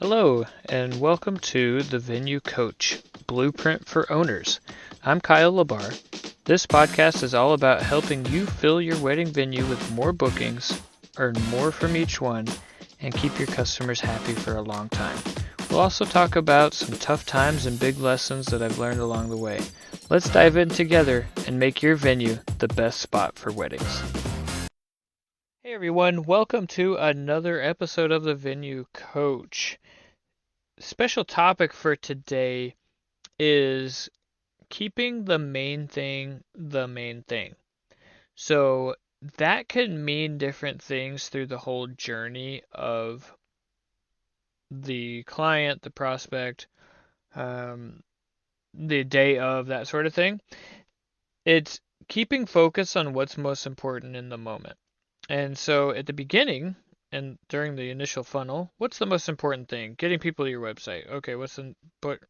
Hello, and welcome to the Venue Coach Blueprint for Owners. I'm Kyle Labar. This podcast is all about helping you fill your wedding venue with more bookings, earn more from each one, and keep your customers happy for a long time. We'll also talk about some tough times and big lessons that I've learned along the way. Let's dive in together and make your venue the best spot for weddings. Hey everyone, welcome to another episode of the Venue Coach. Special topic for today is keeping the main thing the main thing. So that can mean different things through the whole journey of the client, the prospect, the day of, that sort of thing. It's keeping focus on what's most important in the moment. And so at the beginning and during the initial funnel, what's the most important thing? Getting people to your website. Okay, what's the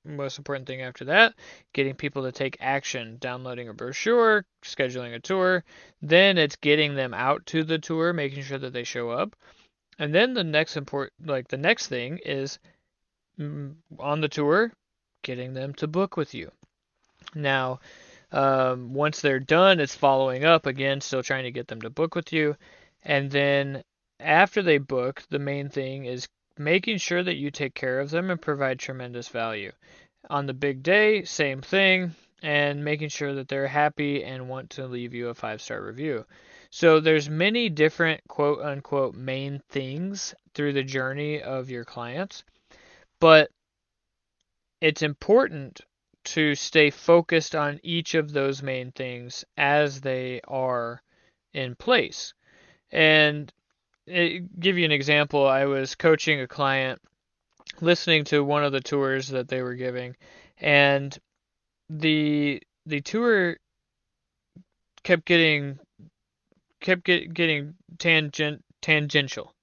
most important thing after that? Getting people to take action, downloading a brochure, scheduling a tour. Then it's getting them out to the tour, making sure that they show up. And then the next thing is on the tour, getting them to book with you. Now, once they're done, it's following up again, still trying to get them to book with you. And then after they book, the main thing is making sure that you take care of them and provide tremendous value. On the big day, same thing, and making sure that they're happy and want to leave you a 5-star review. So there's many different quote unquote main things through the journey of your clients, but it's important to stay focused on each of those main things as they are in place. And give you an example, I was coaching a client, listening to one of the tours that they were giving, and the tour kept getting tangential,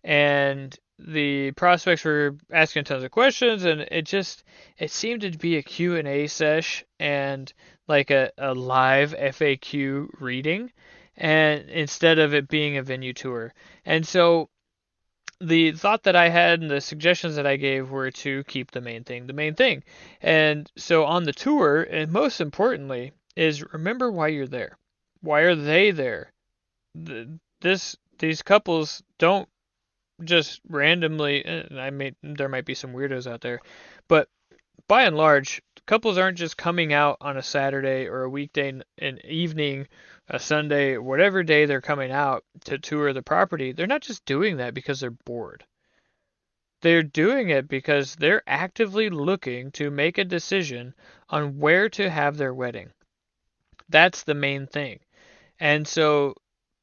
and the prospects were asking tons of questions, and it seemed to be a Q&A sesh and like a live FAQ reading, and instead of it being a venue tour. And so the thought that I had and the suggestions that I gave were to keep the main thing the main thing. And so on the tour, and most importantly, is remember why you're there. Why are they there? These couples don't just randomly, there might be some weirdos out there, but by and large, couples aren't just coming out on a Saturday or a weekday an evening, a Sunday, whatever day they're coming out to tour the property. They're not just doing that because they're bored. They're doing it because they're actively looking to make a decision on where to have their wedding. That's the main thing. And so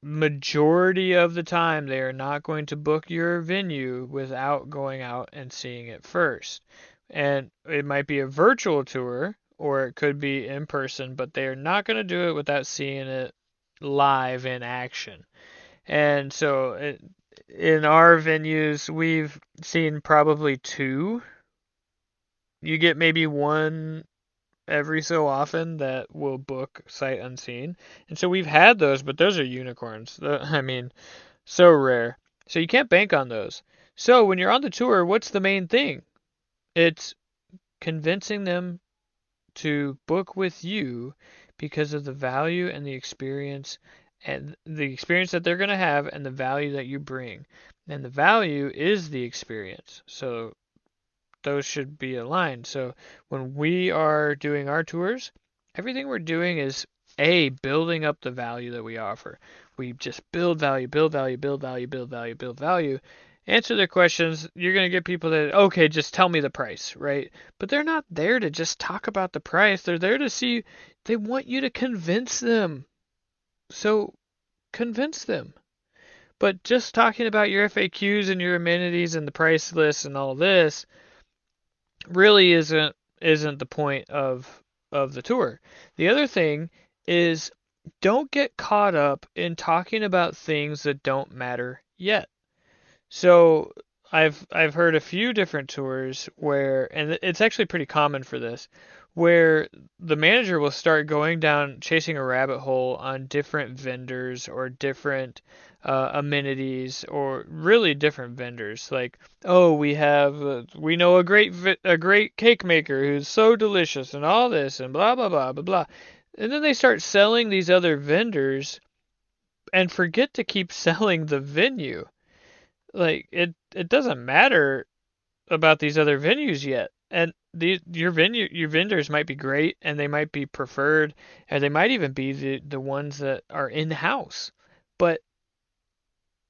majority of the time they are not going to book your venue without going out and seeing it first. And it might be a virtual tour or it could be in person, but they are not going to do it without seeing it live in action. And so in our venues, we've seen probably two. You get maybe one every so often that will book sight unseen. And so we've had those, but those are unicorns. I mean, so rare. So you can't bank on those. So when you're on the tour, what's the main thing? It's convincing them to book with you because of the value and the experience that they're going to have and the value that you bring. And the value is the experience. So those should be aligned. So when we are doing our tours, everything we're doing is building up the value that we offer. We just build value, build value, build value, build value, build value. Answer their questions. You're going to get people that, okay, just tell me the price, right? But they're not there to just talk about the price. They're there to see, they want you to convince them. So convince them. But just talking about your FAQs and your amenities and the price list and all this really isn't the point of the tour. The other thing is don't get caught up in talking about things that don't matter yet. So I've heard a few different tours where, and it's actually pretty common for this, where the manager will start going down chasing a rabbit hole on different vendors or different amenities or really different vendors. Like, oh, we know a great cake maker who's so delicious and all this and blah blah blah blah blah. And then they start selling these other vendors and forget to keep selling the venue. Like it doesn't matter about these other venues yet. And your vendors might be great and they might be preferred and they might even be the ones that are in house. But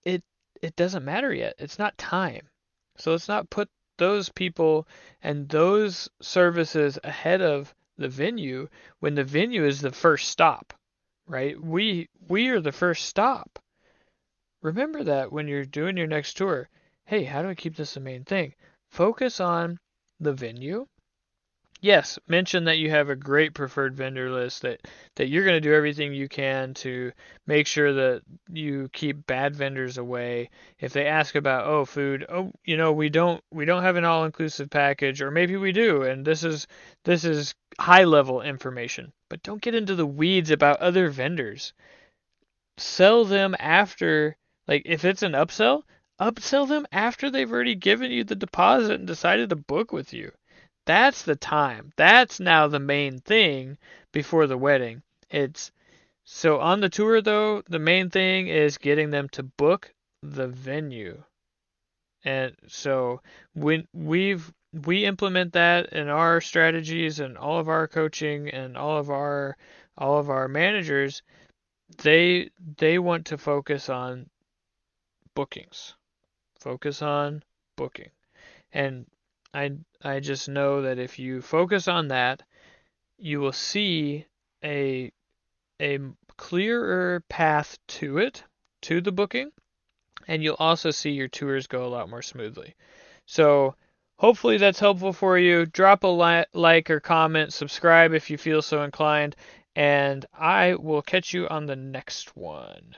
it it doesn't matter yet. It's not time. So let's not put those people and those services ahead of the venue when the venue is the first stop, right? We are the first stop. Remember that when you're doing your next tour. Hey, how do I keep this the main thing? Focus on the venue. Yes, mention that you have a great preferred vendor list, that you're going to do everything you can to make sure that you keep bad vendors away. If they ask about, oh, food, oh, we don't have an all-inclusive package, or maybe we do, and this is high-level information. But don't get into the weeds about other vendors. Sell them after, like if it's an upsell them after they've already given you the deposit and decided to book with you. That's the time. That's now the main thing before the wedding. It's so on the tour though, the main thing is getting them to book the venue. And so when we implement that in our strategies and all of our coaching and all of our managers, they want to focus on bookings. Focus on booking. And I just know that if you focus on that, you will see a a clearer path to it, to the booking, and you'll also see your tours go a lot more smoothly. So hopefully that's helpful for you. Drop a like or comment, subscribe if you feel so inclined, and I will catch you on the next one.